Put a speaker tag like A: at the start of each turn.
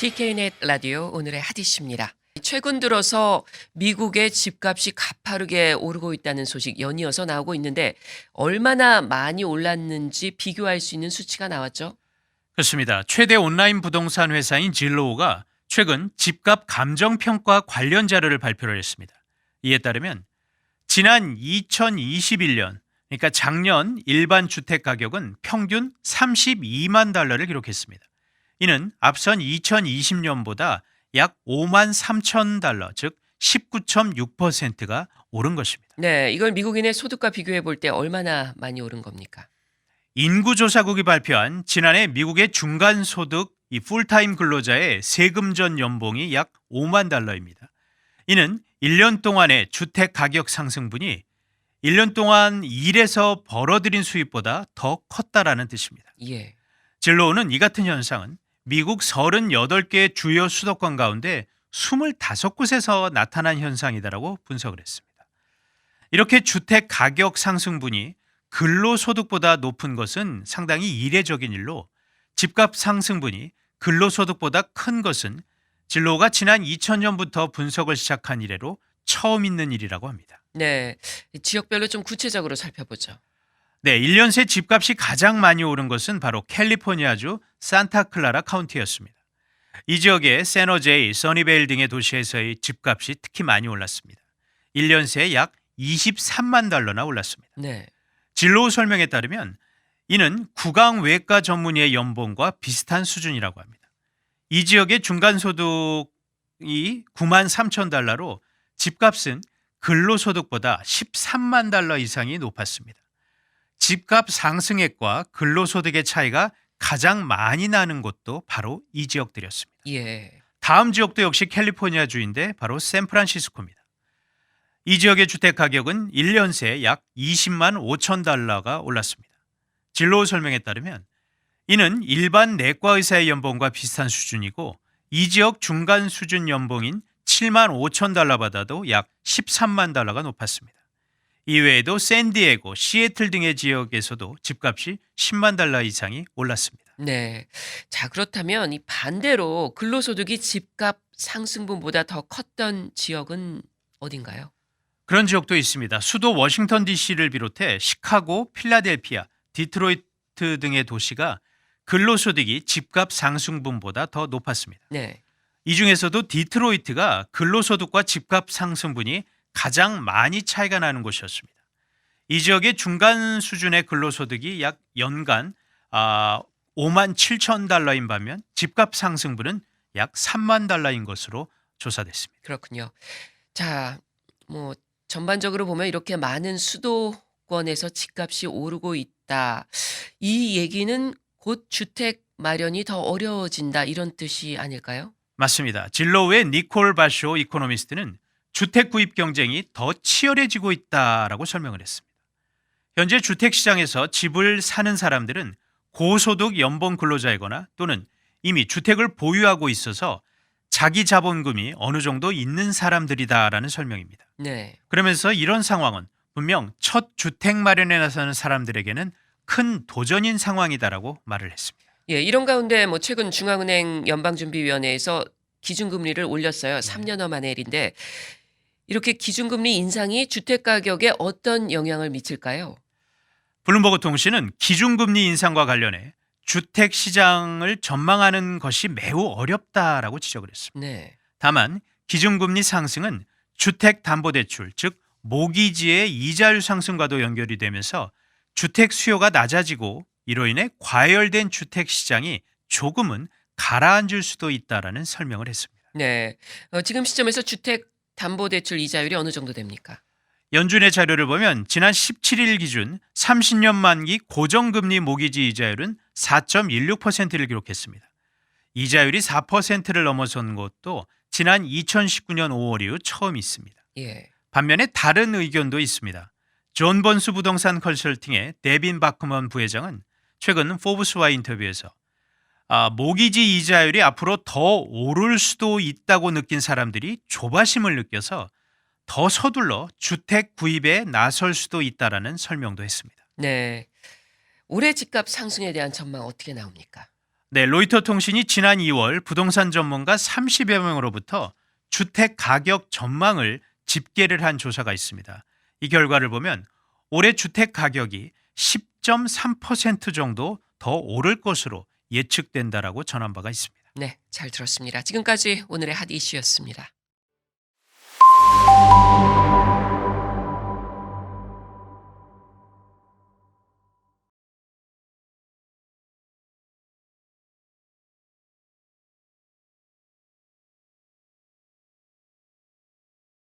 A: TK넷 라디오 오늘의 하디씨입니다. 최근 들어서 미국의 집값이 가파르게 오르고 있다는 소식 연이어서 나오고 있는데 얼마나 많이 올랐는지 비교할 수 있는 수치가 나왔죠?
B: 그렇습니다. 최대 온라인 부동산 회사인 질로우가 최근 집값 감정평가 관련 자료를 발표를 했습니다. 이에 따르면 지난 2021년, 그러니까 작년 일반 주택 가격은 평균 32만 달러를 기록했습니다. 이는 앞선 2020년보다 약 5만 3천 달러, 즉 19.6%가 오른 것입니다.
A: 네, 이걸 미국인의 소득과 비교해 볼 때 얼마나 많이 오른 겁니까?
B: 인구조사국이 발표한 지난해 미국의 중간소득 이 풀타임 근로자의 세금 전 연봉이 약 5만 달러입니다. 이는 1년 동안의 주택 가격 상승분이 1년 동안 일해서 벌어들인 수입보다 더 컸다라는 뜻입니다.
A: 예.
B: 진로우는 이 같은 현상은 미국 38개 주요 수도권 가운데 25곳에서 나타난 현상이다라고 분석을 했습니다. 이렇게 주택 가격 상승분이 근로소득보다 높은 것은 상당히 이례적인 일로 집값 상승분이 근로소득보다 큰 것은 진로가 지난 2000년부터 분석을 시작한 이래로 처음 있는 일이라고 합니다.
A: 네, 지역별로 좀 구체적으로 살펴보죠.
B: 네, 1년 새 집값이 가장 많이 오른 것은 바로 캘리포니아주 산타클라라 카운티였습니다. 이 지역의 샌호제이, 써니베일 등의 도시에서의 집값이 특히 많이 올랐습니다. 1년 새 약 23만 달러나 올랐습니다.
A: 네.
B: 진로우 설명에 따르면 이는 구강 외과 전문의의 연봉과 비슷한 수준이라고 합니다. 이 지역의 중간소득이 9만 3천 달러로 집값은 근로소득보다 13만 달러 이상이 높았습니다. 집값 상승액과 근로소득의 차이가 가장 많이 나는 곳도 바로 이 지역들이었습니다.
A: 예.
B: 다음 지역도 역시 캘리포니아주인데 바로 샌프란시스코입니다. 이 지역의 주택 가격은 1년 새 약 20만 5천 달러가 올랐습니다. 진로우 설명에 따르면 이는 일반 내과 의사의 연봉과 비슷한 수준이고 이 지역 중간 수준 연봉인 7만 5천 달러 받아도 약 13만 달러가 높았습니다. 이외에도 샌디에고, 시애틀 등의 지역에서도 집값이 10만 달러 이상이 올랐습니다.
A: 네. 자, 그렇다면 이 반대로 근로소득이 집값 상승분보다 더 컸던 지역은 어딘가요?
B: 그런 지역도 있습니다. 수도 워싱턴 DC를 비롯해 시카고, 필라델피아, 디트로이트 등의 도시가 근로소득이 집값 상승분보다 더 높았습니다.
A: 네.
B: 이 중에서도 디트로이트가 근로소득과 집값 상승분이 가장 많이 차이가 나는 곳이었습니다. 이 지역의 중간 수준의 근로소득이 약 연간 5만 7천 달러인 반면 집값 상승분은 약 3만 달러인 것으로 조사됐습니다.
A: 그렇군요. 자, 뭐 전반적으로 보면 이렇게 많은 수도권에서 집값이 오르고 있다. 이 얘기는 곧 주택 마련이 더 어려워진다 이런 뜻이 아닐까요?
B: 맞습니다. 진로우의 니콜 바쇼 이코노미스트는 주택 구입 경쟁이 더 치열해지고 있다라고 설명을 했습니다. 현재 주택 시장에서 집을 사는 사람들은 고소득 연봉 근로자이거나 또는 이미 주택을 보유하고 있어서 자기 자본금이 어느 정도 있는 사람들이다라는 설명입니다.
A: 네.
B: 그러면서 이런 상황은 분명 첫 주택 마련에 나서는 사람들에게는 큰 도전인 상황이다라고 말을 했습니다.
A: 예, 이런 가운데 뭐 최근 중앙은행 연방준비위원회에서 기준금리를 올렸어요. 3년여 만의 일인데 이렇게 기준금리 인상이 주택 가격에 어떤 영향을 미칠까요?
B: 블룸버그 통신은 기준금리 인상과 관련해 주택 시장을 전망하는 것이 매우 어렵다라고 지적을 했습니다.
A: 네.
B: 다만 기준금리 상승은 주택담보대출, 즉 모기지의 이자율 상승과도 연결이 되면서 주택 수요가 낮아지고 이로 인해 과열된 주택 시장이 조금은 가라앉을 수도 있다라는 설명을 했습니다.
A: 네. 지금 시점에서 주택 담보대출 이자율이 어느 정도 됩니까?
B: 연준의 자료를 보면 지난 17일 기준 30년 만기 고정금리 모기지 이자율은 4.16%를 기록했습니다. 이자율이 4%를 넘어선 것도 지난 2019년 5월 이후 처음 있습니다.
A: 예.
B: 반면에 다른 의견도 있습니다. 존 번스 부동산 컨설팅의 데빈 바크먼 부회장은 최근 포브스와 인터뷰에서 모기지 이자율이 앞으로 더 오를 수도 있다고 느낀 사람들이 조바심을 느껴서 더 서둘러 주택 구입에 나설 수도 있다라는 설명도 했습니다.
A: 네. 올해 집값 상승에 대한 전망 어떻게 나옵니까?
B: 네, 로이터 통신이 지난 2월 부동산 전문가 30여 명으로부터 주택 가격 전망을 집계를 한 조사가 있습니다. 이 결과를 보면 올해 주택 가격이 10.3% 정도 더 오를 것으로 예측된다라고 전한 바가 있습니다.
A: 네, 잘 들었습니다. 지금까지 오늘의 핫 이슈였습니다.